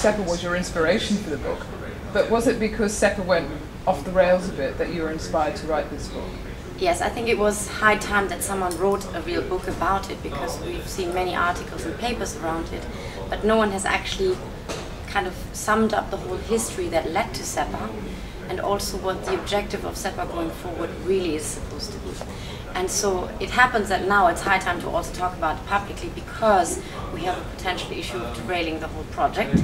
SEPA was your inspiration for the book, but was it because SEPA went off the rails a bit that you were inspired to write this book? Yes, I think it was high time that someone wrote a real book about it, because we've seen many articles and papers around it, but no one has actually kind of summed up the whole history that led to SEPA, and also what the objective of SEPA going forward really is supposed to be. And so it happens that now it's high time to also talk about it publicly, because we have a potential issue of derailing the whole project,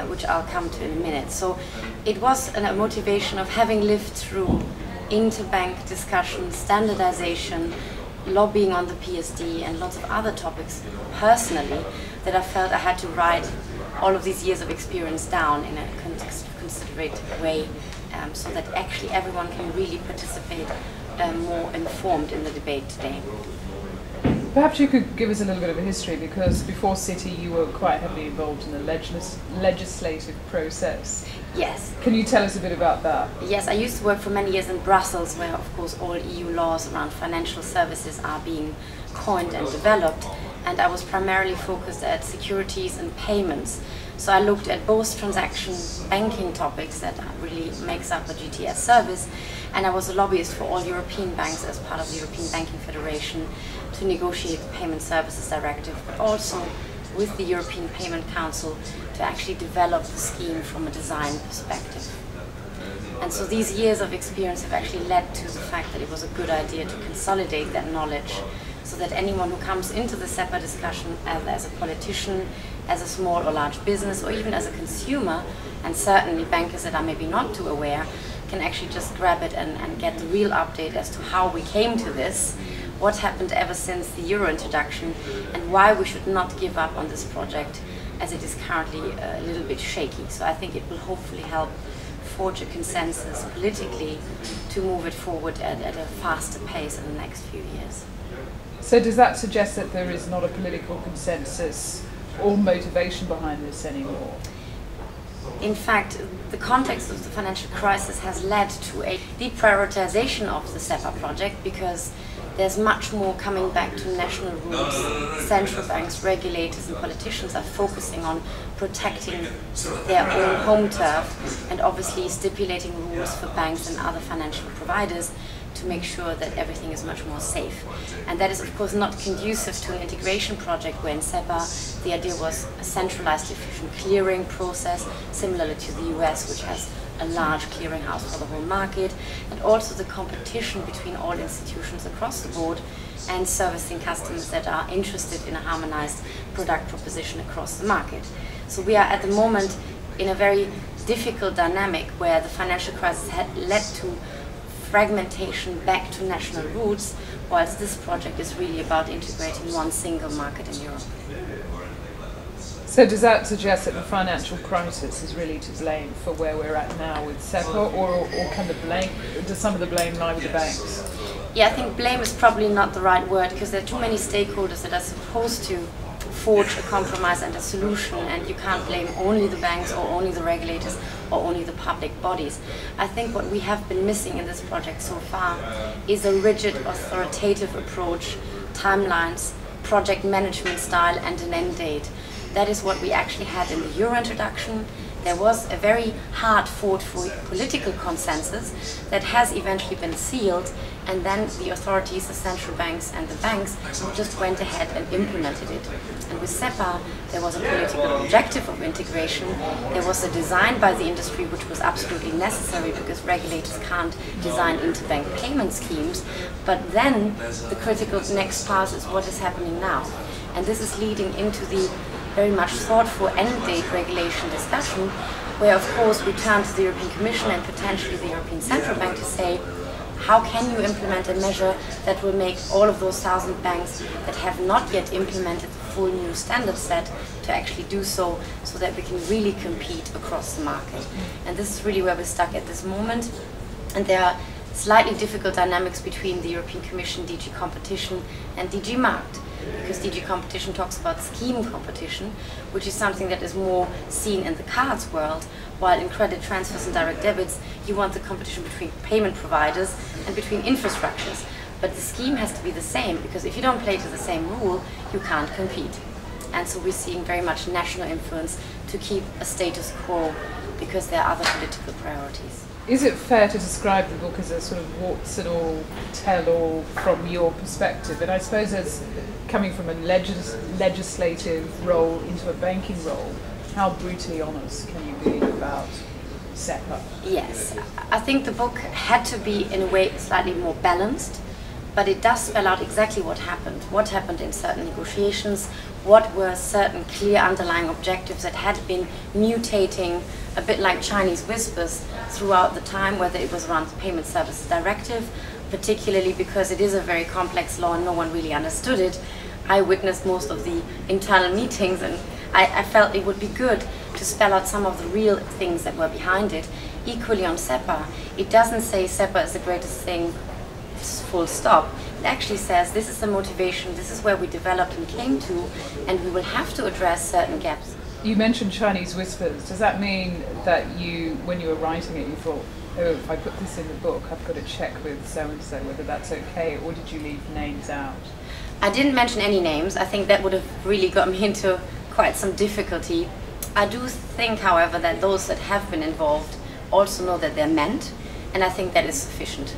which I'll come to in a minute. So it was a motivation of having lived through interbank discussions, standardization, lobbying on the PSD, and lots of other topics personally, that I felt I had to write all of these years of experience down in a considerate way, so that actually everyone can really participate more informed in the debate today. Perhaps you could give us a little bit of a history, because before Citi you were quite heavily involved in the legislative process. Yes. Can you tell us a bit about that? Yes, I used to work for many years in Brussels, where of course all EU laws around financial services are being coined and developed, and I was primarily focused at securities and payments. So I looked at both transaction banking topics that really makes up a GTS service, and I was a lobbyist for all European banks as part of the European Banking Federation to negotiate the Payment Services Directive, but also with the European Payment Council to actually develop the scheme from a design perspective. And so these years of experience have actually led to the fact that it was a good idea to consolidate that knowledge, so that anyone who comes into the SEPA discussion as a politician, as a small or large business, or even as a consumer, and certainly bankers that are maybe not too aware, can actually just grab it and get the real update as to how we came to this, what happened ever since the euro introduction, and why we should not give up on this project, as it is currently a little bit shaky. So I think it will hopefully help forge a consensus politically to move it forward at a faster pace in the next few years. So does that suggest that there is not a political consensus or motivation behind this anymore? In fact, the context of the financial crisis has led to a deprioritization of the SEPA project, because there's much more coming back to national rules. Central banks, regulators and politicians are focusing on protecting their own home turf, and obviously stipulating rules for banks and other financial providers to make sure that everything is much more safe. And that is of course not conducive to an integration project, where in SEPA the idea was a centralized efficient clearing process, similarly to the US, which has a large clearinghouse for the whole market, and also the competition between all institutions across the board, and servicing customers that are interested in a harmonized product proposition across the market. So we are at the moment in a very difficult dynamic, where the financial crisis had led to fragmentation back to national roots, whilst this project is really about integrating one single market in Europe. So does that suggest that the financial crisis is really to blame for where we're at now with SEPA, or does some of the blame lie with the banks? Yeah, I think blame is probably not the right word, because there are too many stakeholders that are supposed to forge a compromise and a solution, and you can't blame only the banks or only the regulators or only the public bodies. I think what we have been missing in this project so far is a rigid authoritative approach, timelines, project management style and an end date. That is what we actually had in the euro introduction. There was a very hard-fought political consensus that has eventually been sealed, and then the authorities, the central banks and the banks just went ahead and implemented it. And with SEPA, there was a political objective of integration. There was a design by the industry which was absolutely necessary, because regulators can't design interbank payment schemes. But then the critical next part is what is happening now. And this is leading into the very much thoughtful end-date regulation discussion, where of course we turn to the European Commission and potentially the European Central Bank to say, how can you implement a measure that will make all of those 1,000 banks that have not yet implemented the full new standard set to actually do so, so that we can really compete across the market. And this is really where we're stuck at this moment. And there are slightly difficult dynamics between the European Commission, DG Competition and DG Markt. Because DG Competition talks about scheme competition, which is something that is more seen in the cards world, while in credit transfers and direct debits, you want the competition between payment providers and between infrastructures. But the scheme has to be the same, because if you don't play to the same rule, you can't compete. and so we're seeing very much national influence to keep a status quo because there are other political priorities. Is it fair to describe the book as a sort of warts and all, tell all from your perspective? And I suppose as coming from a legislative role into a banking role, how brutally honest can you be about SEPA? Yes, I think the book had to be in a way slightly more balanced, but it does spell out exactly what happened in certain negotiations, what were certain clear underlying objectives that had been mutating a bit like Chinese whispers throughout the time, whether it was around the Payment Services Directive, particularly because it is a very complex law and no one really understood it. I witnessed most of the internal meetings, and I felt it would be good to spell out some of the real things that were behind it. Equally on SEPA, it doesn't say SEPA is the greatest thing, full stop. It actually says this is the motivation, this is where we developed and came to, and we will have to address certain gaps. You mentioned Chinese whispers. Does that mean that you, when you were writing it, you thought, oh, if I put this in the book, I've got to check with so-and-so whether that's okay, or did you leave names out? I didn't mention any names. I think that would have really got me into quite some difficulty. I do think, however, that those that have been involved also know that they're meant, and I think that is sufficient.